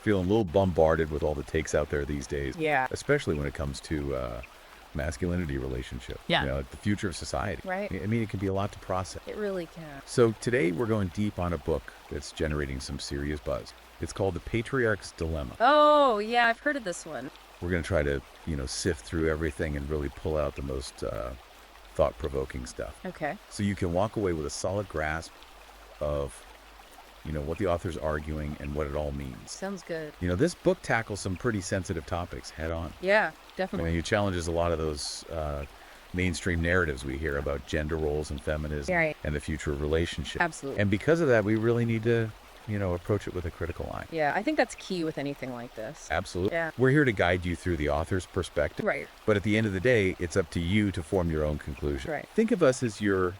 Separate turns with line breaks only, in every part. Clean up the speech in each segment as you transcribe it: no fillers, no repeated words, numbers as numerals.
feeling a little bombarded with all the takes out there these days.
Yeah.
Especially when it comes to masculinity relationship.
Yeah.
Like the future of society.
Right.
I mean, it can be a lot to process.
It really can.
So today we're going deep on a book that's generating some serious buzz. It's called The Patriarch's Dilemma.
Oh, yeah, I've heard of this one.
We're going to try to, sift through everything and really pull out the most thought-provoking stuff.
Okay.
So you can walk away with a solid grasp of, what the author's arguing and what it all means.
Sounds good.
This book tackles some pretty sensitive topics head on.
Yeah,
I
definitely.
mean, it challenges a lot of those mainstream narratives we hear about gender roles and feminism
Right.
and the future of relationships.
Absolutely.
And because of that, we really need to, approach it with a critical eye.
Yeah, I think that's key with anything like this.
Absolutely.
Yeah.
We're here to guide you through the author's perspective.
Right.
But at the end of the day, it's up to you to form your own conclusion.
Right.
Think of us as your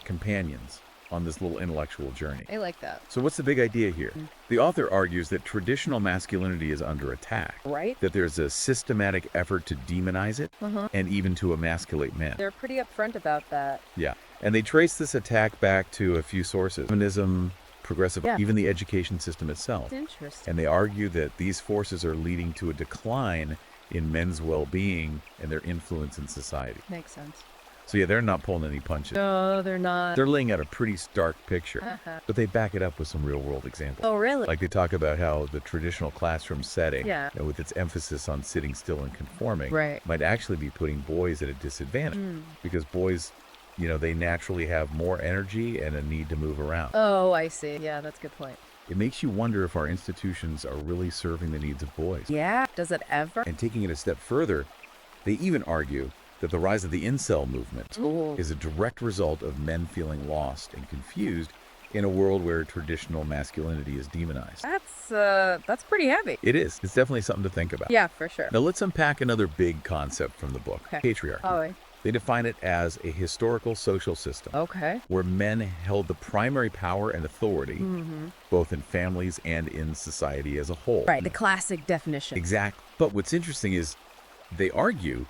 companions on this little intellectual journey.
I like that.
So what's the big idea here? The author argues that traditional masculinity is under attack.
Right?
That there's a systematic effort to demonize it and even to emasculate men.
They're pretty upfront about that.
Yeah. And they trace this attack back to a few sources. Feminism, progressive,
Yeah.
even the education system itself.
Interesting.
And they argue that these forces are leading to a decline in men's well-being and their influence in society.
Makes sense.
So yeah, they're not pulling any punches.
No, they're not.
They're laying out a pretty stark picture, but they back it up with some real-world examples.
Oh, really?
Like they talk about how the traditional classroom setting,
Yeah.
with its emphasis on sitting still and conforming,
Right.
might actually be putting boys at a disadvantage because boys, they naturally have more energy and a need to move around.
Oh, I see. Yeah, that's a good point.
It makes you wonder if our institutions are really serving the needs of boys.
Yeah. Does it ever?
And taking it a step further, they even argue that the rise of the incel movement is a direct result of men feeling lost and confused in a world where traditional masculinity is demonized.
That's pretty heavy.
It is. It's definitely something to think about.
Yeah, for sure.
Now let's unpack another big concept from the book,
Okay.
patriarchy.
Oh,
They define it as a historical social system
okay.
where men held the primary power and authority, both in families and in society as a whole.
Right. The classic definition.
Exactly. But what's interesting is they argue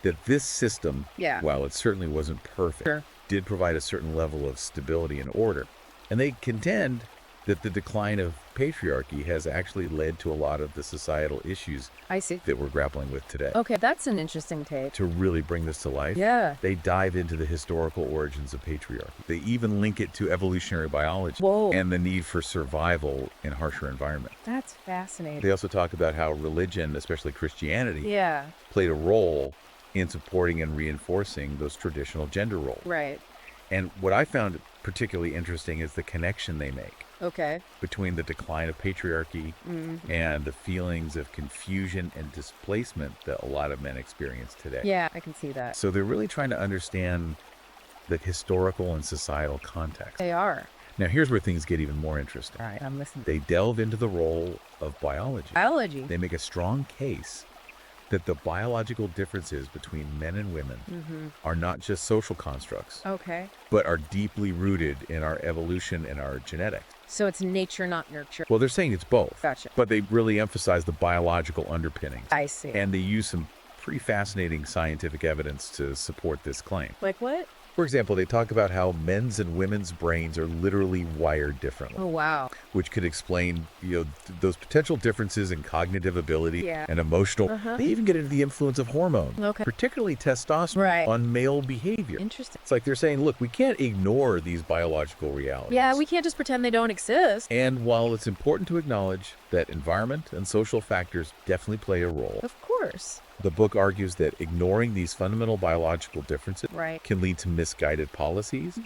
that this system,
Yeah.
while it certainly wasn't perfect,
Sure.
did provide a certain level of stability and order. And they contend that the decline of patriarchy has actually led to a lot of the societal issues
I see.
that we're grappling with today.
Okay, that's an interesting take.
To really bring this to life,
Yeah.
they dive into the historical origins of patriarchy. They even link it to evolutionary biology
Whoa.
and the need for survival in harsher environments.
That's fascinating.
They also talk about how religion, especially Christianity,
Yeah.
played a role in supporting and reinforcing those traditional gender roles.
Right.
And what I found particularly interesting is the connection they make
Okay.
between the decline of patriarchy and the feelings of confusion and displacement that a lot of men experience today.
Yeah, I can see that.
So they're really trying to understand the historical and societal context.
They are.
Now, here's where things get even more interesting.
All right, I'm listening.
They delve into the role of biology.
Biology.
They make a strong case that the biological differences between men and women are not just social constructs,
Okay.
but are deeply rooted in our evolution and our genetics.
So it's nature, not nurture.
Well, they're saying it's both.
Gotcha.
But they really emphasize the biological underpinnings.
I see.
And they use some pretty fascinating scientific evidence to support this claim.
Like what?
For example, they talk about how men's and women's brains are literally wired differently,
Oh, wow.
which could explain, those potential differences in cognitive ability
Yeah.
and emotional. They even get into the influence of hormones,
Okay.
particularly testosterone,
Right.
on male behavior.
Interesting.
It's like they're saying, look, we can't ignore these biological realities.
Yeah, we can't just pretend they don't exist.
And while it's important to acknowledge that environment and social factors definitely play a role,
Of course.
the book argues that ignoring these fundamental biological differences
Right.
can lead to misguided policies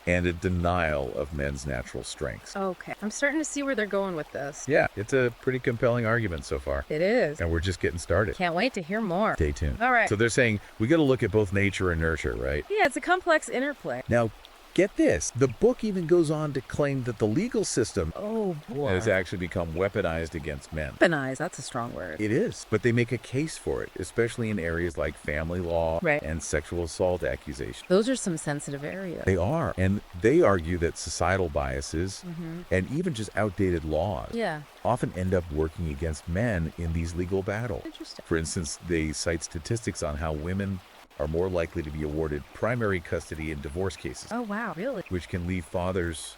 and a denial of men's natural strengths.
Okay. I'm starting to see where they're going with this.
Yeah, it's a pretty compelling argument so far.
It is.
And we're just getting started.
Can't wait to hear more.
Stay tuned.
All right.
So they're saying we got to look at both nature and nurture, right?
Yeah, it's a complex interplay.
Now, get this. The book even goes on to claim that the legal system
Oh, boy.
has actually become weaponized against men.
Weaponize, that's a strong word.
It is, but they make a case for it, especially in areas like family law
Right.
and sexual assault accusations.
Those are some sensitive areas.
They are, and they argue that societal biases and even just outdated laws
Yeah.
often end up working against men in these legal battles.
Interesting.
For instance, they cite statistics on how women are more likely to be awarded primary custody in divorce cases,
Oh, wow. Really?
which can leave fathers,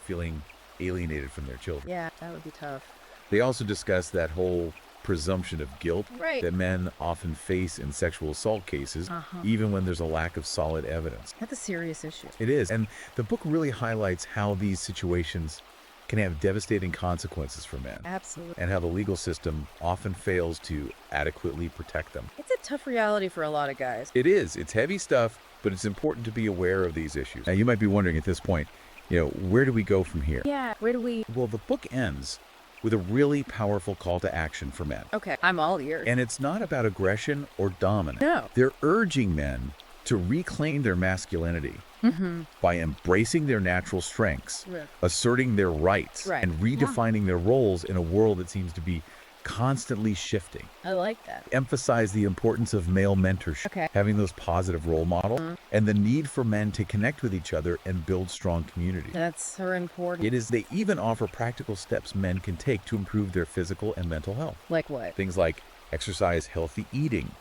feeling alienated from their children.
Yeah, that would be tough.
They also discuss that whole presumption of guilt
Right.
that men often face in sexual assault cases, even when there's a lack of solid evidence.
That's a serious issue.
It is. And the book really highlights how these situations can have devastating consequences for men,
Absolutely.
and how the legal system often fails to adequately protect them.
It's a tough reality for a lot of guys.
It is. It's heavy stuff, but it's important to be aware of these issues. Now, you might be wondering at this point, where do we go from here?
Yeah, where do we...
Well, the book ends with a really powerful call to action for men.
Okay, I'm all ears.
And it's not about aggression or dominance.
No.
They're urging men to reclaim their masculinity by embracing their natural strengths,
Yeah.
asserting their rights,
Right.
and redefining their roles in a world that seems to be constantly shifting.
I like that.
Emphasize the importance of male mentorship,
Okay.
having those positive role models, and the need for men to connect with each other and build strong communities.
That's so important.
They even offer practical steps men can take to improve their physical and mental health.
Like what?
Things like exercise, healthy eating,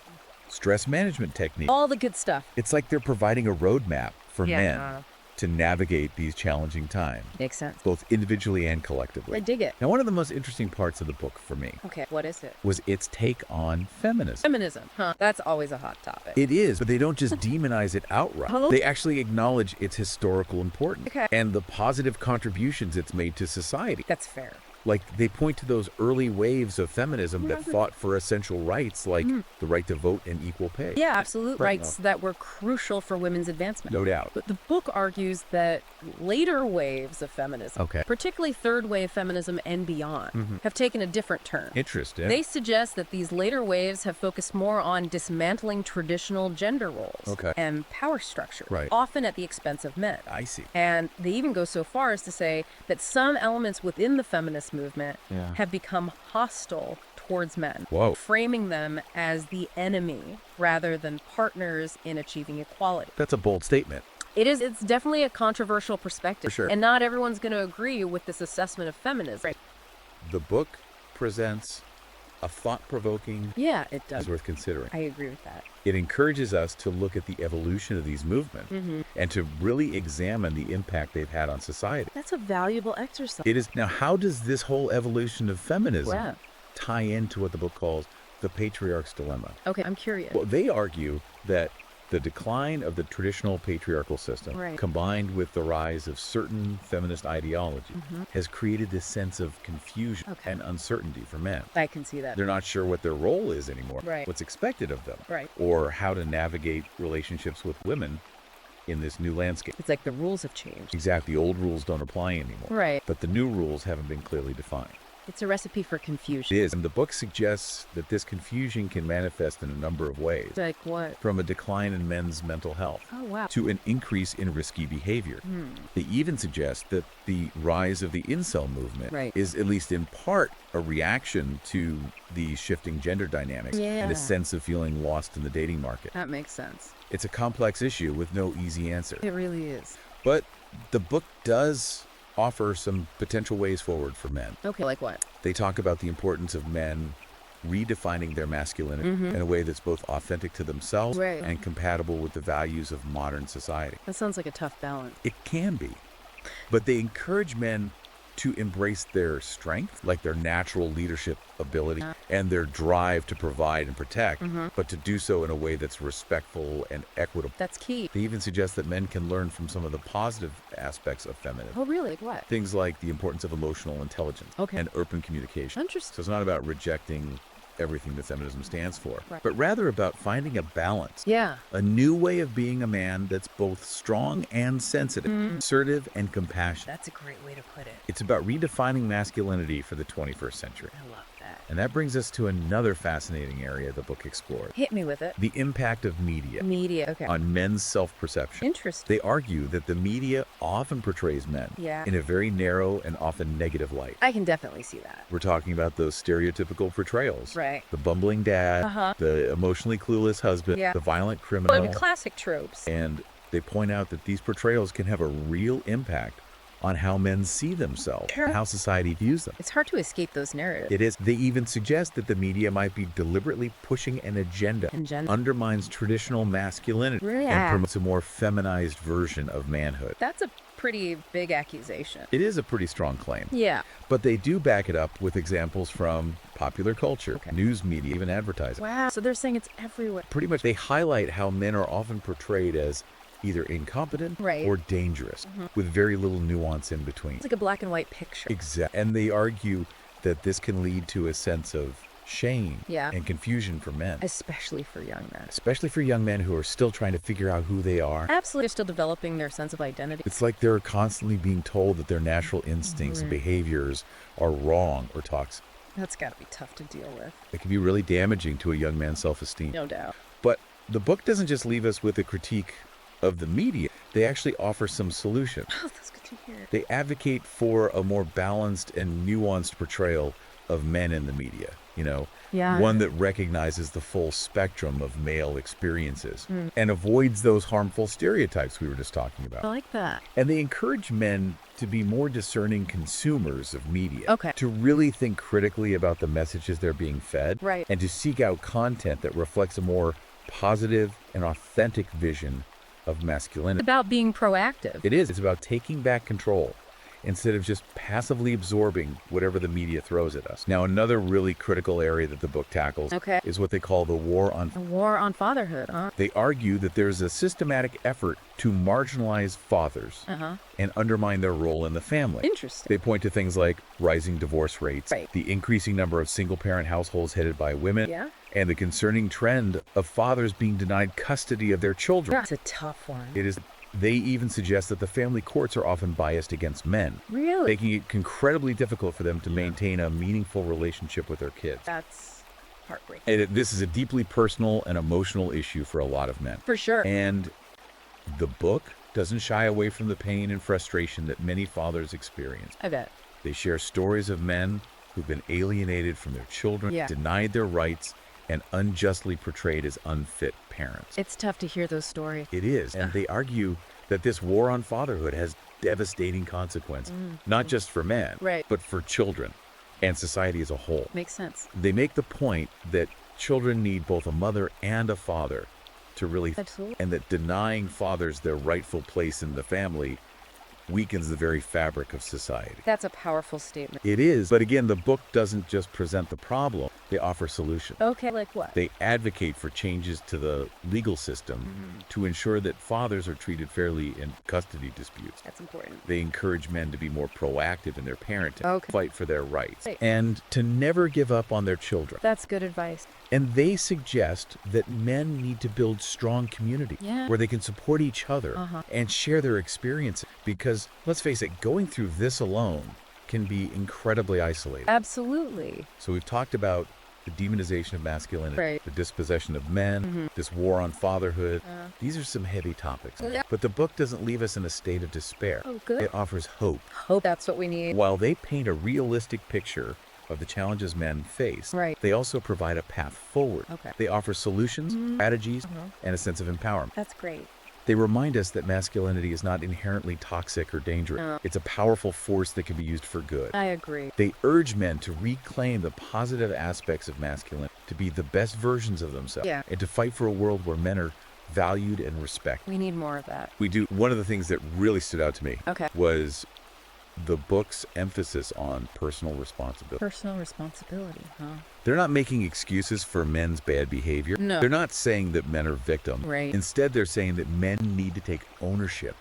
stress management techniques.
All the good stuff.
It's like they're providing a roadmap for
Yeah.
men to navigate these challenging times,
Makes sense.
both individually and
I
collectively.
dig it.
Now, one of the most interesting parts of the book for me
Okay, what is it?
was its take on feminism.
Feminism. Huh. That's always a hot topic.
It is, but they don't just demonize it outright.
Oh.
They actually acknowledge its historical importance
Okay.
and the positive contributions it's made to society.
That's fair.
Like, they point to those early waves of feminism that fought for essential rights, like the right to vote and equal pay.
Yeah, absolute
Right.
rights that were crucial for women's advancement.
No doubt.
But the book argues that later waves of feminism,
Okay.
particularly third wave feminism and beyond, have taken a different turn.
Interesting.
They suggest that these later waves have focused more on dismantling traditional gender roles
Okay.
and power structure,
Right.
often at the expense of men.
I see.
And they even go so far as to say that some elements within the feminist movement
Yeah.
have become hostile towards men,
Whoa.
framing them as the enemy rather than partners in achieving equality.
That's a bold statement.
It's definitely a controversial perspective.
For sure.
And not everyone's going to agree with this assessment of feminism.
The book presents a thought-provoking
Yeah, it
is
does.
worth considering.
I agree with that.
It encourages us to look at the evolution of these movements and to really examine the impact they've had on society.
That's a valuable exercise.
It is. Now, how does this whole evolution of feminism
Yeah.
tie into what the book calls the patriarch's dilemma?
Okay, I'm curious.
Well, they argue that the decline of the traditional patriarchal system,
Right.
combined with the rise of certain feminist ideologies, has created this sense of confusion
Okay.
and uncertainty for men.
I can see that.
They're not sure what their role is anymore,
Right.
what's expected of them,
Right.
or how to navigate relationships with women in this new landscape.
It's like the rules have changed.
Exactly, the old rules don't apply anymore,
Right.
but the new rules haven't been clearly defined.
It's a recipe for
It
confusion.
is, and the book suggests that this confusion can manifest in a number of ways,
Like what?
from a decline in men's mental health
Oh, wow.
to an increase in risky behavior. They even suggest that the rise of the incel movement
Right.
is at least in part a reaction to the shifting gender dynamics and
Yeah.
a sense of feeling lost in the dating market.
That makes sense.
It's a complex issue with no easy answer.
It really is.
But the book does offer some potential ways forward for men.
Okay, like what?
They talk about the importance of men redefining their masculinity in a way that's both authentic to themselves
Right.
and compatible with the values of modern society.
That sounds like a tough balance.
It can be. But they encourage men to embrace their strength, like their natural leadership ability and their drive to provide and protect, but to do so in a way that's respectful and equitable.
That's key.
They even suggest that men can learn from some of the positive aspects of feminism.
Oh, really? Like what?
Things like the importance of emotional intelligence
Okay.
and open communication.
Interesting.
So it's not about rejecting everything that feminism stands for,
Right.
but rather about finding a balance.
Yeah.
A new way of being a man that's both strong and sensitive, assertive and compassionate.
That's a great way to put it.
It's about redefining masculinity for the 21st century.
I love that.
And that brings us to another fascinating area the book explores:
Hit me with it.
the impact of media
Media. Okay.
on men's self-perception.
Interesting.
They argue that the media often portrays men
Yeah.
in a very narrow and often negative light.
I can definitely see that.
We're talking about those stereotypical portrayals.
Right.
The bumbling dad,
Uh-huh.
the emotionally clueless husband,
Yeah.
the violent
Well, I
criminal.
mean, classic tropes.
And they point out that these portrayals can have a real impact on how men see themselves, and how society views them.
It's hard to escape those narratives.
It is. They even suggest that the media might be deliberately pushing an agenda, undermines traditional masculinity, and promotes a more feminized version of manhood.
That's a pretty big accusation.
It is a pretty strong claim.
Yeah.
But they do back it up with examples from popular culture, news media, even advertising.
Wow. So they're saying it's everywhere.
Pretty much they highlight how men are often portrayed as either incompetent or dangerous, with very little nuance in between.
It's like a black and white picture.
Exactly. And they argue that this can lead to a sense of shame and confusion for men.
Especially for young men.
Especially for young men who are still trying to figure out who they are.
Absolutely. They're still developing their sense of identity.
It's like they're constantly being told that their natural instincts and behaviors are wrong or toxic.
That's got to be tough to deal with.
It can be really damaging to a young man's self-esteem.
No doubt.
But the book doesn't just leave us with a critique of the media. They actually offer some solutions.
Oh, that's good to hear.
They advocate for a more balanced and nuanced portrayal of men in the media, one that recognizes the full spectrum of male experiences and avoids those harmful stereotypes we were just talking about.
I like that.
And they encourage men to be more discerning consumers of media, to really think critically about the messages they're being fed, and to seek out content that reflects a more positive and authentic vision of masculinity.
About being proactive.
It is. It's about taking back control instead of just passively absorbing whatever the media throws at us. Now, another really critical area that the book tackles is what they call the war on
fatherhood.
They argue that there's a systematic effort to marginalize fathers and undermine their role in the family.
Interesting.
They point to things like rising divorce rates, the increasing number of single-parent households headed by women, and the concerning trend of fathers being denied custody of their children.
That's a tough one.
It is. They even suggest that the family courts are often biased against men, making it incredibly difficult for them to maintain a meaningful relationship with their kids.
That's heartbreaking.
And this is a deeply personal and emotional issue for a lot of men.
For sure.
And the book doesn't shy away from the pain and frustration that many fathers experience.
I bet.
They share stories of men who've been alienated from their children, denied their rights, and unjustly portrayed as unfit parents.
It's tough to hear those stories.
It is. And they argue that this war on fatherhood has devastating consequences, not just for men, but for children and society as a whole.
Makes sense.
They make the point that children need both a mother and a father to really, and that denying fathers their rightful place in the family weakens the very fabric of society.
That's a powerful statement.
It is, but again, the book doesn't just present the problem, they offer solutions.
Okay, like what?
They advocate for changes to the legal system to ensure that fathers are treated fairly in custody disputes.
That's important.
They encourage men to be more proactive in their parenting, fight for their rights, and to never give up on their children.
That's good advice.
And they suggest that men need to build strong communities where they can support each other and share their experiences. Because, let's face it, going through this alone can be incredibly isolating.
Absolutely.
So we've talked about the demonization of masculinity, the dispossession of men, this war on fatherhood. These are some heavy topics. But the book doesn't leave us in a state of despair.
Oh, good.
It offers hope.
Hope, that's what we need.
While they paint a realistic picture of the challenges men face, they also provide a path forward. They offer solutions, strategies, and a sense of empowerment.
That's great.
They remind us that masculinity is not inherently toxic or dangerous. It's a powerful force that can be used for good.
I agree.
They urge men to reclaim the positive aspects of masculinity, to be the best versions of themselves, and to fight for a world where men are valued and respected.
We need more of that.
We do. One of the things that really stood out to me was the book's emphasis on personal responsibility.
Personal responsibility,
They're not making excuses for men's bad behavior.
No.
They're not saying that men are victims. Instead, they're saying that men need to take ownership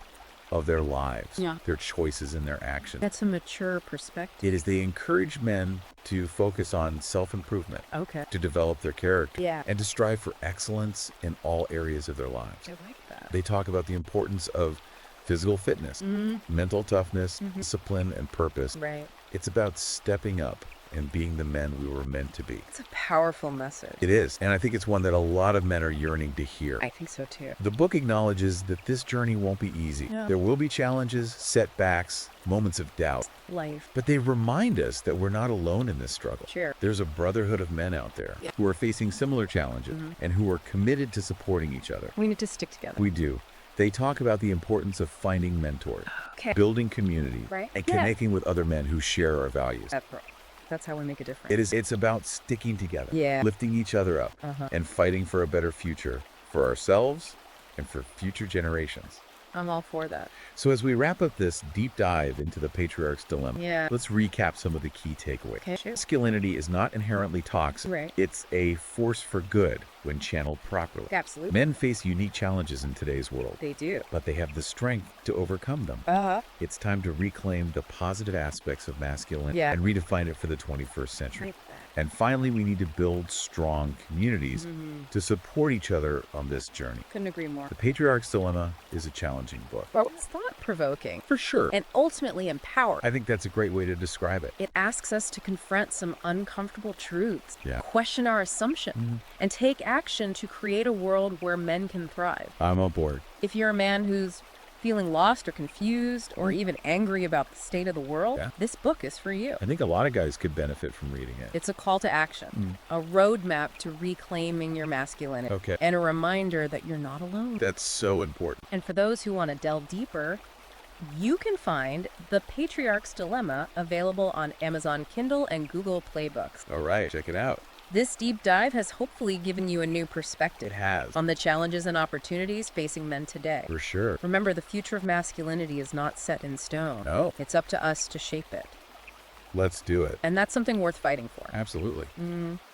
of their lives, their choices and their actions.
That's a mature perspective.
It is. They encourage men to focus on self-improvement, to develop their character, and to strive for excellence in all areas of their lives.
I like that.
They talk about the importance of physical fitness, mental toughness, discipline, and purpose. It's about stepping up and being the men we were meant to be.
It's a powerful message.
It is, and I think it's one that a lot of men are yearning to hear.
I think so too.
The book acknowledges that this journey won't be easy. There will be challenges, setbacks, moments of doubt.
Life.
But they remind us that we're not alone in this struggle. There's a brotherhood of men out there who are facing similar challenges and who are committed to supporting each other.
We need to stick together.
We do. They talk about the importance of finding mentors,
Okay.
building community,
Right.
and
Yeah.
connecting with other men who share our values.
That's how we make a difference.
It's about sticking together,
Yeah.
lifting each other up, and fighting for a better future for ourselves and for future generations.
I'm all for that.
So as we wrap up this deep dive into the patriarch's dilemma,
Yeah.
let's recap some of the key takeaways.
Okay, shoot.
Masculinity is not inherently toxic.
Right.
It's a force for good when channeled properly.
Absolutely.
Men face unique challenges in today's world,
They do.
but they have the strength to overcome them. It's time to reclaim the positive aspects of masculinity
Yeah.
and redefine it for the 21st century.
Like that.
And finally, we need to build strong communities to support each other on this journey.
Couldn't agree more.
The Patriarch's Dilemma is a challenging book.
Well, it's thought-provoking
For sure.
and ultimately empowering.
I think that's a great way to describe it.
It asks us to confront some uncomfortable truths,
Yeah.
question our assumptions, and take action to create a world where men can thrive.
I'm on board.
If you're a man who's feeling lost or confused or even angry about the state of the world,
Yeah.
this book is for you.
I think a lot of guys could benefit from reading it.
It's a call to action, a roadmap to reclaiming your masculinity,
Okay.
and a reminder that you're not alone.
That's so important.
And for those who want to delve deeper, you can find The Patriarch's Dilemma available on Amazon Kindle and Google Play Books.
All right, check it out.
This deep dive has hopefully given you a new perspective
It has.
on the challenges and opportunities facing men today.
For sure.
Remember, the future of masculinity is not set in stone.
No.
It's up to us to shape it.
Let's do it.
And that's something worth fighting for.
Absolutely.